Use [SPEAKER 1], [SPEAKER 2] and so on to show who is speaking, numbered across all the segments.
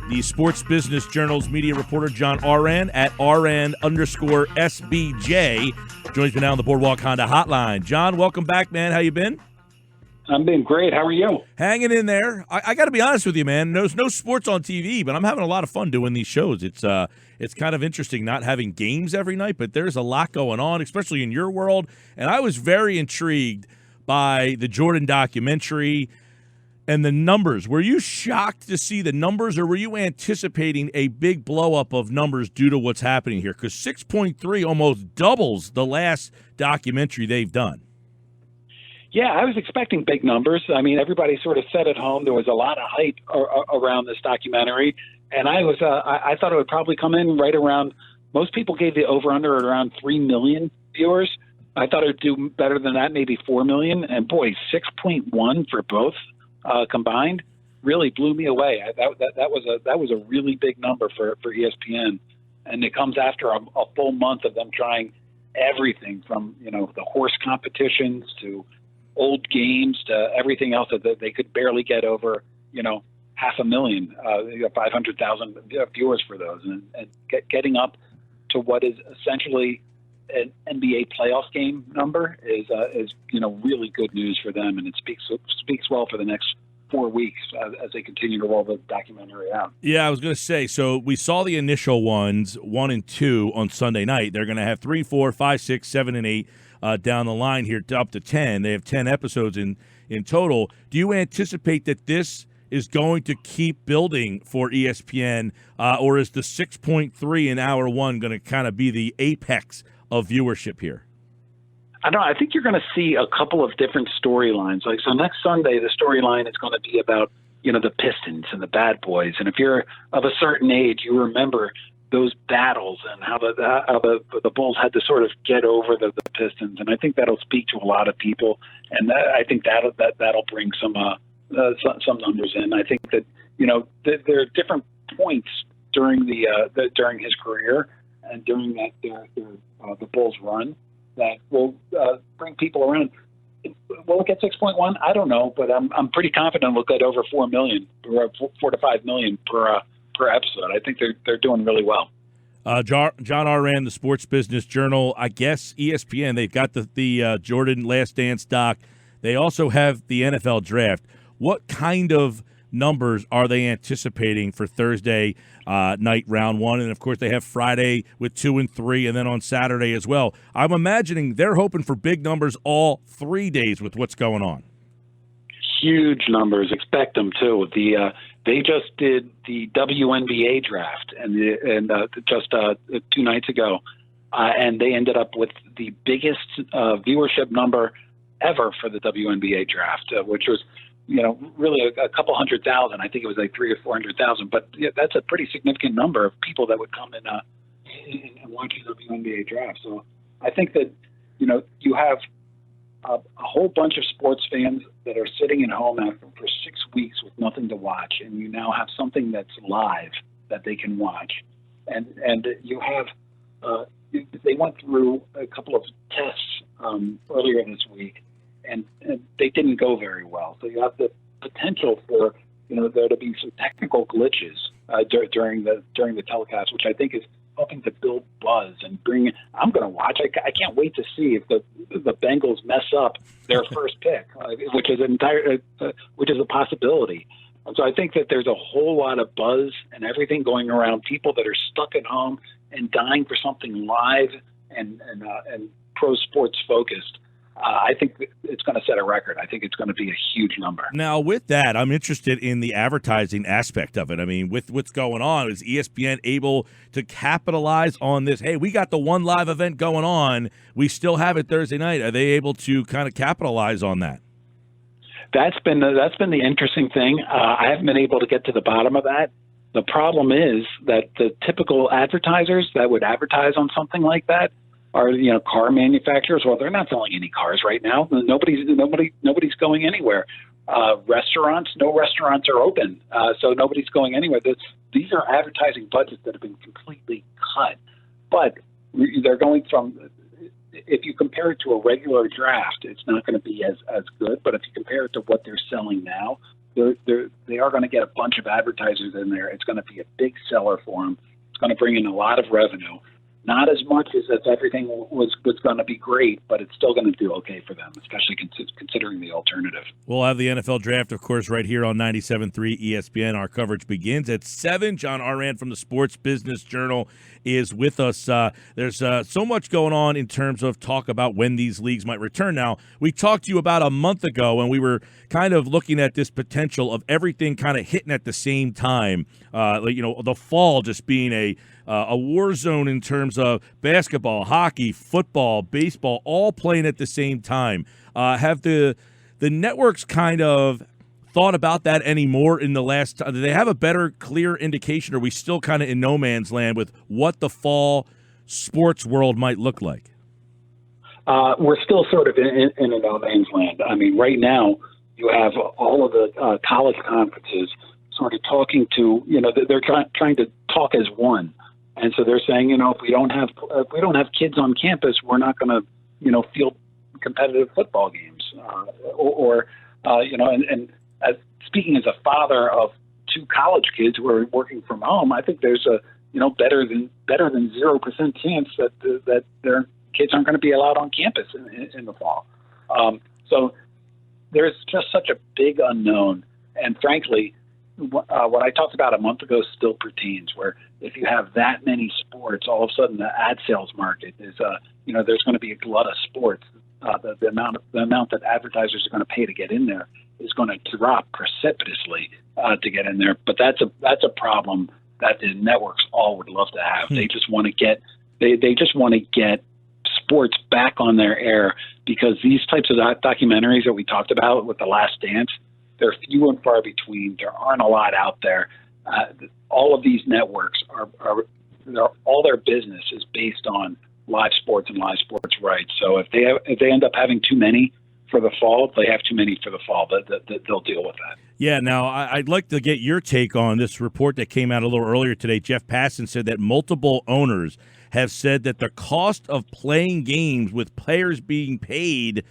[SPEAKER 1] the Sports Business Journal's media reporter, John Ourand, at Ourand_SBJ, joins me now on the Boardwalk Honda Hotline. John, welcome back, man. How you been?
[SPEAKER 2] I'm doing great. How are you?
[SPEAKER 1] Hanging in there. I got to be honest with you, man. There's no sports on TV, but I'm having a lot of fun doing these shows. It's kind of interesting not having games every night, but there's a lot going on, especially in your world. And I was very intrigued by the Jordan documentary and the numbers. Were you shocked to see the numbers, or were you anticipating a big blow-up of numbers due to what's happening here? Because 6.3 almost doubles the last documentary they've done.
[SPEAKER 2] Yeah, I was expecting big numbers. I mean, everybody sort of said at home there was a lot of hype around this documentary, and I thought it would probably come in right around. Most people gave the over/under at around 3 million viewers. I thought it would do better than that, maybe 4 million. And boy, 6.1 for both combined really blew me away. That was a really big number for ESPN, and it comes after a full month of them trying everything from the horse competitions to old games to everything else that they could barely get over, 500,000, 500,000 viewers for those, and getting up to what is essentially an NBA playoff game number is really good news for them, and it speaks well for the next 4 weeks as they continue to roll the documentary out.
[SPEAKER 1] Yeah, I was going to say, so we saw the initial ones, 1 and 2 on Sunday night. They're going to have 3, 4, 5, 6, 7, and 8 down the line here up to 10. They have 10 episodes in total. Do you anticipate that this is going to keep building for ESPN, or is the 6.3 in hour one going to kind of be the apex of viewership here?
[SPEAKER 2] I don't know. I think you're going to see a couple of different storylines. Like, so next Sunday, the storyline is going to be about, the Pistons and the Bad Boys. And if you're of a certain age, you remember those battles and how the Bulls had to sort of get over the Pistons. And I think that'll speak to a lot of people. And I think that'll bring some numbers in. I think that, there are different points during during his career and during the Bulls run that will bring people around. Will it get 6.1? I don't know, but I'm pretty confident we'll get over 4 million, or 4 to 5 million per episode. I think they're doing really well.
[SPEAKER 1] John Ourand, the Sports Business Journal. I guess ESPN, they've got the Jordan Last Dance doc. They also have the NFL Draft. What kind of numbers are they anticipating for Thursday night, round one? And, of course, they have Friday with 2 and 3, and then on Saturday as well. I'm imagining they're hoping for big numbers all 3 days with what's going on.
[SPEAKER 2] Huge numbers. Expect them, too. They just did the WNBA draft just 2 nights ago, and they ended up with the biggest viewership number ever for the WNBA draft, which was really a couple 100,000. I think it was like 300,000 or 400,000, but that's a pretty significant number of people that would come and watch the WNBA draft. So I think that, you have a whole bunch of sports fans that are sitting at home for 6 weeks with nothing to watch, and you now have something that's live that they can watch. And you have, they went through a couple of tests earlier this week, and they didn't go very well. So you have the potential for there to be some technical glitches during the telecast, which I think is helping to build buzz and bring. I'm going to watch. I can't wait to see if the Bengals mess up their first pick, which is a possibility. And so I think that there's a whole lot of buzz and everything going around. People that are stuck at home and dying for something live and pro sports focused. I think it's going to set a record. I think it's going to be a huge number.
[SPEAKER 1] Now, with that, I'm interested in the advertising aspect of it. I mean, with what's going on, is ESPN able to capitalize on this? Hey, we got the one live event going on. We still have it Thursday night. Are they able to kind of capitalize on that?
[SPEAKER 2] That's been the interesting thing. I haven't been able to get to the bottom of that. The problem is that the typical advertisers that would advertise on something like that are car manufacturers. Well, they're not selling any cars right now. Nobody's going anywhere. Restaurants, no restaurants are open, so nobody's going anywhere. These are advertising budgets that have been completely cut. But they're going from, if you compare it to a regular draft, it's not going to be as good. But if you compare it to what they're selling now, they are going to get a bunch of advertisers in there. It's going to be a big seller for them. It's going to bring in a lot of revenue. Not as much as if everything was going to be great, but it's still going to do okay for them, especially considering the alternative.
[SPEAKER 1] We'll have the NFL Draft, of course, right here on 97.3 ESPN. Our coverage begins at 7. John Ourand from the Sports Business Journal is with us. There's so much going on in terms of talk about when these leagues might return. Now, we talked to you about a month ago when we were kind of looking at this potential of everything kind of hitting at the same time. The fall just being a war zone in terms of basketball, hockey, football, baseball, all playing at the same time. Have the networks kind of thought about that anymore in the last time? Do they have a better, clear indication, or are we still kind of in no man's land with what the fall sports world might look like?
[SPEAKER 2] We're still sort of in a no man's land. I mean, right now you have all of the college conferences sort of talking to, they're trying to talk as one. And so they're saying, if we don't have kids on campus, we're not going to, field competitive football games, and speaking as a father of 2 college kids who are working from home, I think there's a, better than 0% chance that their kids aren't going to be allowed on campus in the fall. So there's just such a big unknown, and frankly, what I talked about a month ago still pertains, where if you have that many sports, all of a sudden the ad sales market is, there's going to be a glut of sports. The amount that advertisers are going to pay to get in there is going to drop precipitously to get in there. But that's a problem that the networks all would love to have. They just want to get they just want to get sports back on their air, because these types of documentaries that we talked about with The Last Dance, they're few and far between. There aren't a lot out there. All of these networks are all their business is based on live sports and live sports rights. So if they end up having too many for the fall, they have too many for the fall. They'll deal with that.
[SPEAKER 1] Yeah. Now I'd like to get your take on this report that came out a little earlier today. Jeff Passan said that multiple owners have said that the cost of playing games with players being paid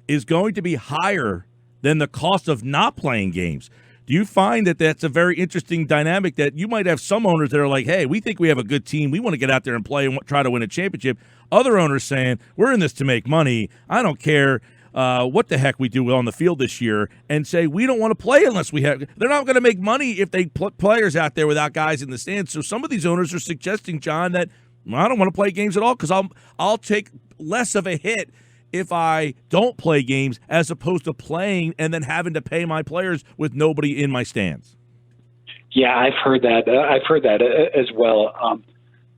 [SPEAKER 1] is going to be higher than the cost of not playing games. Do you find that that's a very interesting dynamic, that you might have some owners that are like, hey, we think we have a good team, we want to get out there and play and try to win a championship? Other owners saying, we're in this to make money, I don't care what the heck we do on the field this year, and say we don't want to play unless we have. They're not going to make money if they put players out there without guys in the stands. So some of these owners are suggesting, John, that I don't want to play games at all because I'll take less of a hit if I don't play games as opposed to playing and then having to pay my players with nobody in my stands.
[SPEAKER 2] Yeah, I've heard that. As well.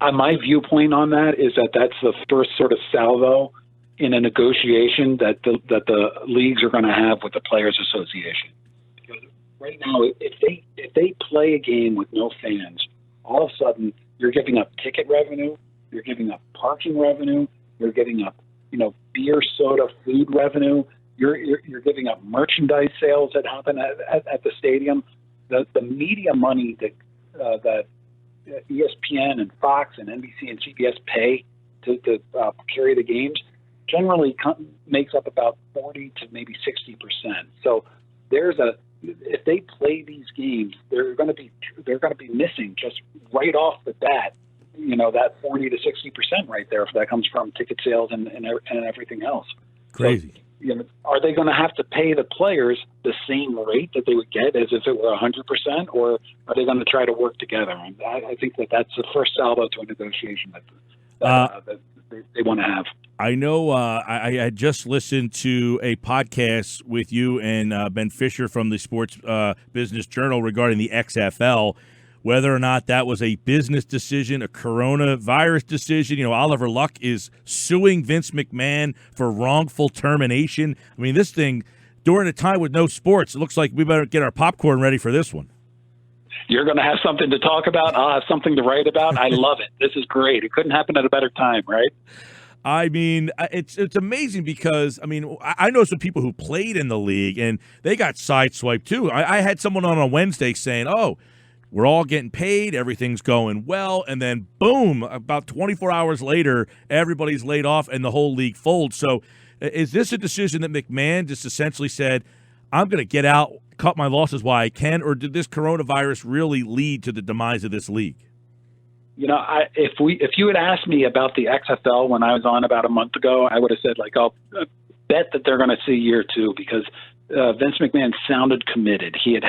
[SPEAKER 2] My viewpoint on that is that that's the first sort of salvo in a negotiation that the leagues are going to have with the Players Association. Because right now, if they play a game with no fans, all of a sudden you're giving up ticket revenue, you're giving up parking revenue, you're giving up beer, soda, food revenue. You're giving up merchandise sales that happen at the stadium. The media money that ESPN and Fox and NBC and CBS pay to carry the games generally makes up about 40 to maybe 60%. So if they play these games, they're going to be missing just right off the bat, that 40 to 60% right there, if that comes from ticket sales and everything else.
[SPEAKER 1] Crazy.
[SPEAKER 2] So, are they going to have to pay the players the same rate that they would get as if it were 100%, or are they going to try to work together? And I think that's the first salvo to a negotiation that they want to have.
[SPEAKER 1] I know I had just listened to a podcast with you and Ben Fisher from the Sports Business Journal regarding the XFL, whether or not that was a business decision, a coronavirus decision. Oliver Luck is suing Vince McMahon for wrongful termination. I mean, this thing, during a time with no sports, it looks like we better get our popcorn ready for this one.
[SPEAKER 2] You're going to have something to talk about. I'll have something to write about. I love it. This is great. It couldn't happen at a better time, right?
[SPEAKER 1] I mean, it's amazing because, I know some people who played in the league, and they got sideswiped too. I had someone on a Wednesday saying, we're all getting paid, everything's going well, and then boom, about 24 hours later, everybody's laid off and the whole league folds. So is this a decision that McMahon just essentially said, I'm going to get out cut my losses while I can, or did this coronavirus really lead to the demise of this league?
[SPEAKER 2] If you had asked me about the XFL when I was on about a month ago, I would have said, like, I'll bet that they're going to see year two, because Vince McMahon sounded committed. He had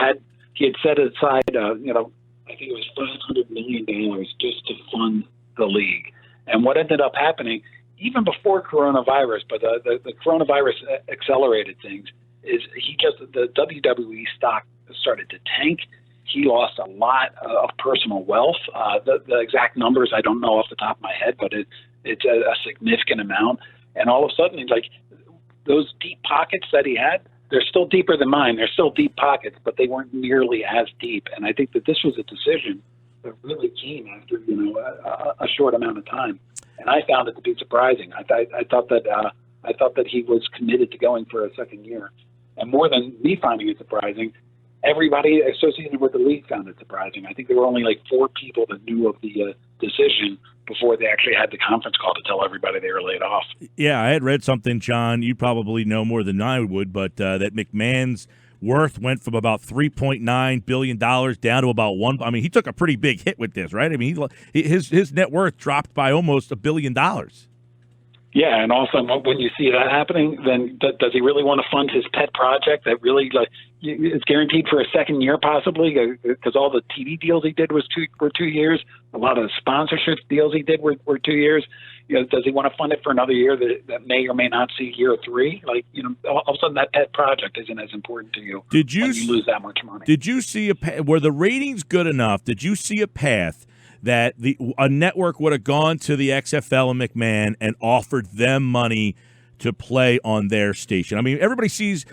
[SPEAKER 2] set aside, I think it was $500 million just to fund the league. And what ended up happening, even before coronavirus, but the coronavirus accelerated things, is the WWE stock started to tank. He lost a lot of personal wealth. The exact numbers I don't know off the top of my head, but it's a significant amount. And all of a sudden, it's like those deep pockets that he had, they're still deeper than mine. They're still deep pockets, but they weren't nearly as deep. And I think that this was a decision that really came after a short amount of time. And I found it to be surprising. I thought that he was committed to going for a second year. And more than me finding it surprising, everybody associated with the league found it surprising. I think there were only like 4 people that knew of the decision before they actually had the conference call to tell everybody they were laid off.
[SPEAKER 1] Yeah, I had read something, John, you probably know more than I would, but that McMahon's worth went from about $3.9 billion down to about $1. I mean, he took a pretty big hit with this, right? I mean, his net worth dropped by almost $1 billion.
[SPEAKER 2] Yeah, and also when you see that happening, then does he really want to fund his pet project that really is guaranteed for a second year possibly? Because all the TV deals he did were 2 years. A lot of the sponsorship deals he did were 2 years. Does he want to fund it for another year that may or may not see year 3? All of a sudden that pet project isn't as important to you. When you lose that much money?
[SPEAKER 1] Did you see were the ratings good enough? Did you see a path that a network would have gone to the XFL and McMahon and offered them money to play on their station? I mean, everybody sees,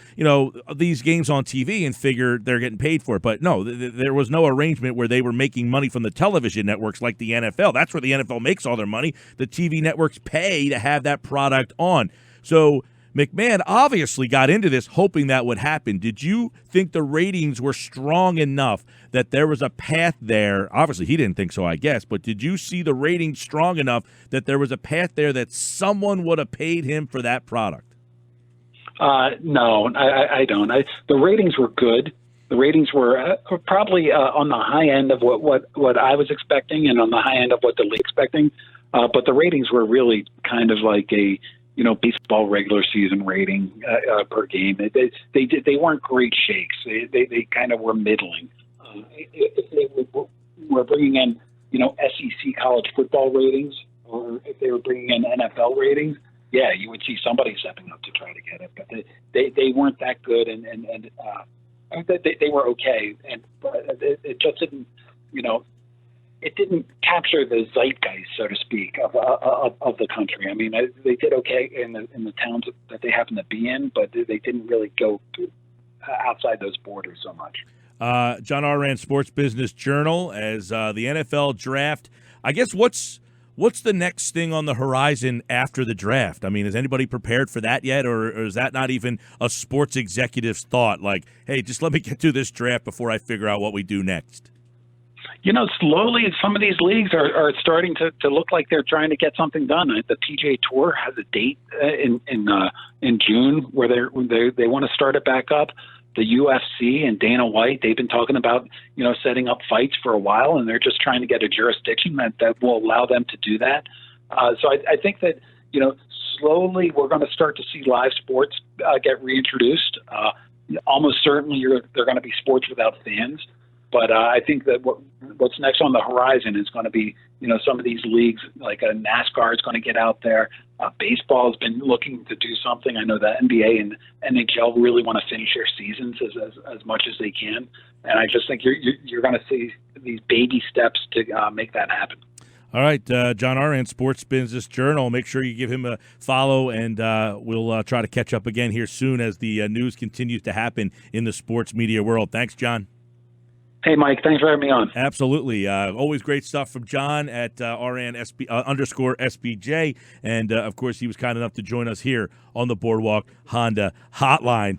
[SPEAKER 1] these games on TV and figure they're getting paid for it. But no, there was no arrangement where they were making money from the television networks like the NFL. That's where the NFL makes all their money. The TV networks pay to have that product on. So McMahon obviously got into this hoping that would happen. Did you think the ratings were strong enough that there was a path there? Obviously, he didn't think so, I guess, but did you see the ratings strong enough that there was a path there that someone would have paid him for that product?
[SPEAKER 2] No, I don't. The ratings were good. The ratings were probably on the high end of what I was expecting and on the high end of what the league expecting. But the ratings were really kind of like a baseball regular season rating per game. They weren't great shakes. They kind of were middling. If they were bringing in, SEC college football ratings, or if they were bringing in NFL ratings, yeah, you would see somebody stepping up to try to get it. But they weren't that good, and they were okay. But it just didn't, it didn't capture the zeitgeist, so to speak, of the country. I mean, they did okay in the towns that they happen to be in, but they didn't really go outside those borders so much.
[SPEAKER 1] John Ourand, Sports Business Journal, as the NFL draft. I guess what's the next thing on the horizon after the draft? I mean, is anybody prepared for that yet, or is that not even a sports executive's thought? Like, hey, just let me get through this draft before I figure out what we do next.
[SPEAKER 2] Slowly some of these leagues are starting to look like they're trying to get something done. The PGA Tour has a date in June where they want to start it back up. The UFC and Dana White, they've been talking about setting up fights for a while, and they're just trying to get a jurisdiction that will allow them to do that. So I think that slowly we're going to start to see live sports get reintroduced. Almost certainly they're going to be sports without fans. But I think that what's next on the horizon is going to be, some of these leagues, like NASCAR is going to get out there. Baseball has been looking to do something. I know that NBA and NHL really want to finish their seasons as much as they can. And I just think you're going to see these baby steps to make that happen.
[SPEAKER 1] All right, John Ourand, Sports Business Journal. Make sure you give him a follow, and we'll try to catch up again here soon as the news continues to happen in the sports media world. Thanks, John.
[SPEAKER 2] Hey, Mike, thanks for having me on.
[SPEAKER 1] Absolutely. Always great stuff from John at Ourand _SBJ. And, of course, he was kind enough to join us here on the Boardwalk Honda Hotline.